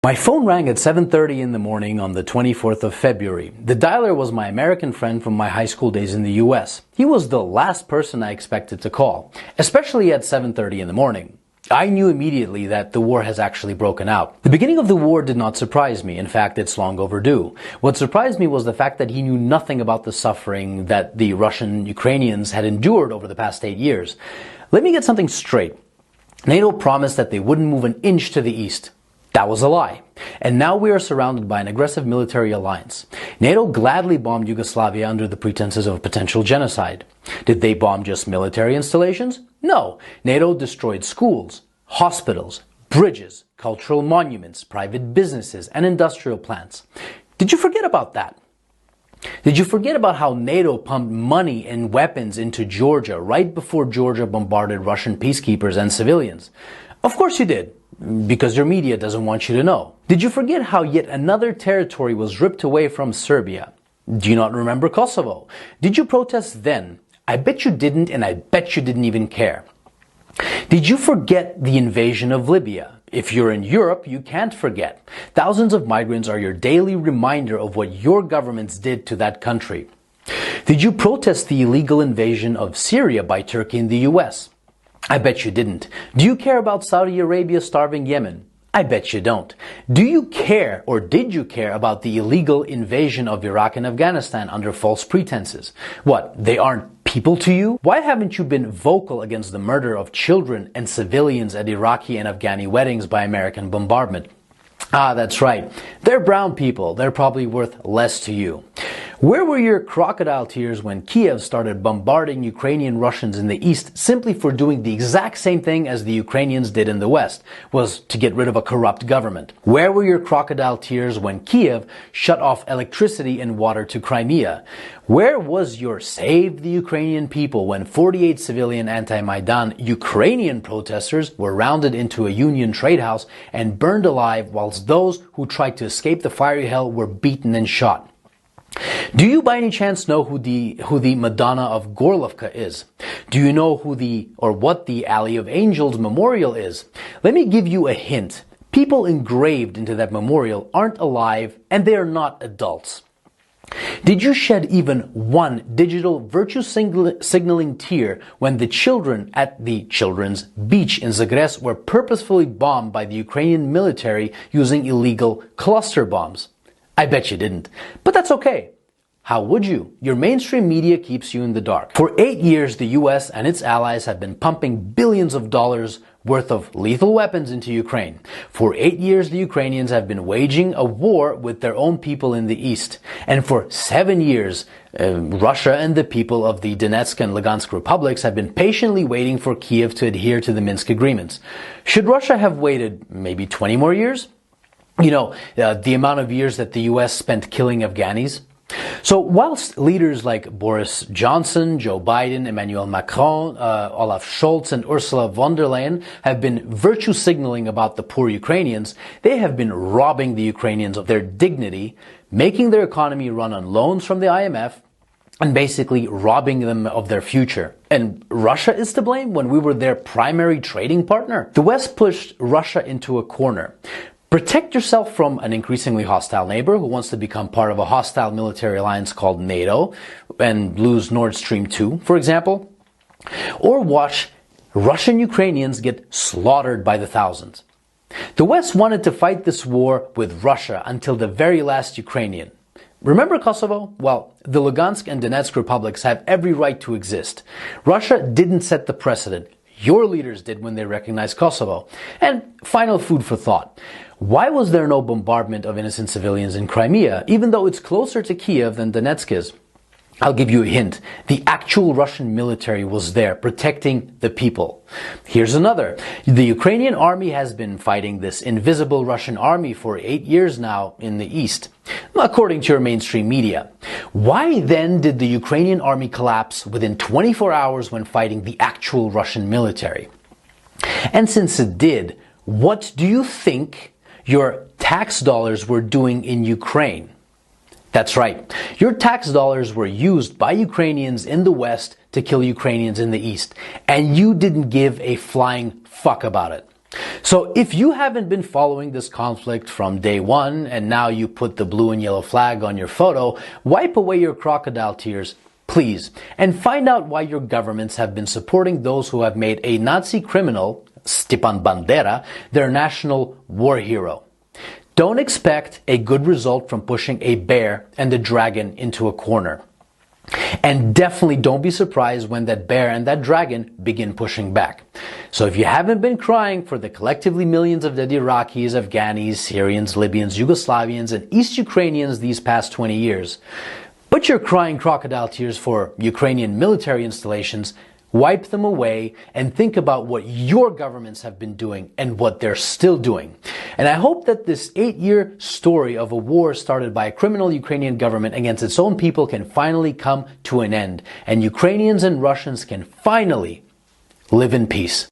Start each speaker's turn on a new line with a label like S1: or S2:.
S1: My phone rang at 7:30 in the morning on the 24th of February. The dialer was my American friend from my high school days in the US. He was the last person I expected to call, especially at 7:30 in the morning. I knew immediately that the war has actually broken out. The beginning of the war did not surprise me. In fact, it's long overdue. What surprised me was the fact that he knew nothing about the suffering that the Russian Ukrainians had endured over the past 8 years. Let me get something straight. NATO promised that they wouldn't move an inch to the east. That was a lie. And now we are surrounded by an aggressive military alliance. NATO gladly bombed Yugoslavia under the pretenses of a potential genocide. Did they bomb just military installations? No. NATO destroyed schools, hospitals, bridges, cultural monuments, private businesses, and industrial plants. Did you forget about that? Did you forget about how NATO pumped money and weapons into Georgia right before Georgia bombarded Russian peacekeepers and civilians? Of course you did. Because your media doesn't want you to know. Did you forget how yet another territory was ripped away from Serbia? Do you not remember Kosovo? Did you protest then? I bet you didn't, and I bet you didn't even care. Did you forget the invasion of Libya? If you're in Europe, you can't forget. Thousands of migrants are your daily reminder of what your governments did to that country. Did you protest the illegal invasion of Syria by Turkey and the US? I bet you didn't. Do you care about Saudi Arabia starving Yemen? I bet you don't. Do you care, or did you care, about the illegal invasion of Iraq and Afghanistan under false pretenses? What, they aren't people to you? Why haven't you been vocal against the murder of children and civilians at Iraqi and Afghani weddings by American bombardment? Ah, that's right. They're brown people. They're probably worth less to you. Where were your crocodile tears when Kiev started bombarding Ukrainian Russians in the east simply for doing the exact same thing as the Ukrainians did in the west, was to get rid of a corrupt government? Where were your crocodile tears when Kiev shut off electricity and water to Crimea? Where was your Save the Ukrainian People when 48 civilian anti-Maidan Ukrainian protesters were rounded into a Union trade house and burned alive whilst those who tried to escape the fiery hell were beaten and shot? Do you by any chance know who the Madonna of Gorlovka is? Do you know what the Alley of Angels memorial is? Let me give you a hint. People engraved into that memorial aren't alive and they are not adults. Did you shed even one digital virtue signaling tear when the children at the children's beach in Zagreb were purposefully bombed by the Ukrainian military using illegal cluster bombs? I bet you didn't. But that's okay. How would you? Your mainstream media keeps you in the dark. For 8 years, the US and its allies have been pumping billions of dollars worth of lethal weapons into Ukraine. For 8 years, the Ukrainians have been waging a war with their own people in the east. And for 7 years, Russia and the people of the Donetsk and Lugansk republics have been patiently waiting for Kiev to adhere to the Minsk agreements. Should Russia have waited maybe 20 more years? You know, the amount of years that the US spent killing Afghanis. So whilst leaders like Boris Johnson, Joe Biden, Emmanuel Macron, Olaf Scholz, and Ursula von der Leyen have been virtue signaling about the poor Ukrainians, they have been robbing the Ukrainians of their dignity, making their economy run on loans from the IMF, and basically robbing them of their future. And Russia is to blame when we were their primary trading partner? The West pushed Russia into a corner. Protect yourself from an increasingly hostile neighbor who wants to become part of a hostile military alliance called NATO and lose Nord Stream 2, for example. Or watch Russian Ukrainians get slaughtered by the thousands. The West wanted to fight this war with Russia until the very last Ukrainian. Remember Kosovo? Well, the Lugansk and Donetsk republics have every right to exist. Russia didn't set the precedent. Your leaders did when they recognized Kosovo. And final food for thought. Why was there no bombardment of innocent civilians in Crimea, even though it's closer to Kiev than Donetsk is? I'll give you a hint. The actual Russian military was there, protecting the people. Here's another. The Ukrainian army has been fighting this invisible Russian army for 8 years now in the east, according to your mainstream media. Why then did the Ukrainian army collapse within 24 hours when fighting the actual Russian military? And since it did, what do you think your tax dollars were doing in Ukraine? That's right. Your tax dollars were used by Ukrainians in the West to kill Ukrainians in the East, and you didn't give a flying fuck about it. So if you haven't been following this conflict from day one and now you put the blue and yellow flag on your photo, wipe away your crocodile tears, please, and find out why your governments have been supporting those who have made a Nazi criminal, Stepan Bandera, their national war hero. Don't expect a good result from pushing a bear and a dragon into a corner. And definitely don't be surprised when that bear and that dragon begin pushing back. So if you haven't been crying for the collectively millions of dead Iraqis, Afghanis, Syrians, Libyans, Yugoslavians, and East Ukrainians these past 20 years, but you're crying crocodile tears for Ukrainian military installations, wipe them away and think about what your governments have been doing and what they're still doing. And I hope that this 8-year story of a war started by a criminal Ukrainian government against its own people can finally come to an end, and Ukrainians and Russians can finally live in peace.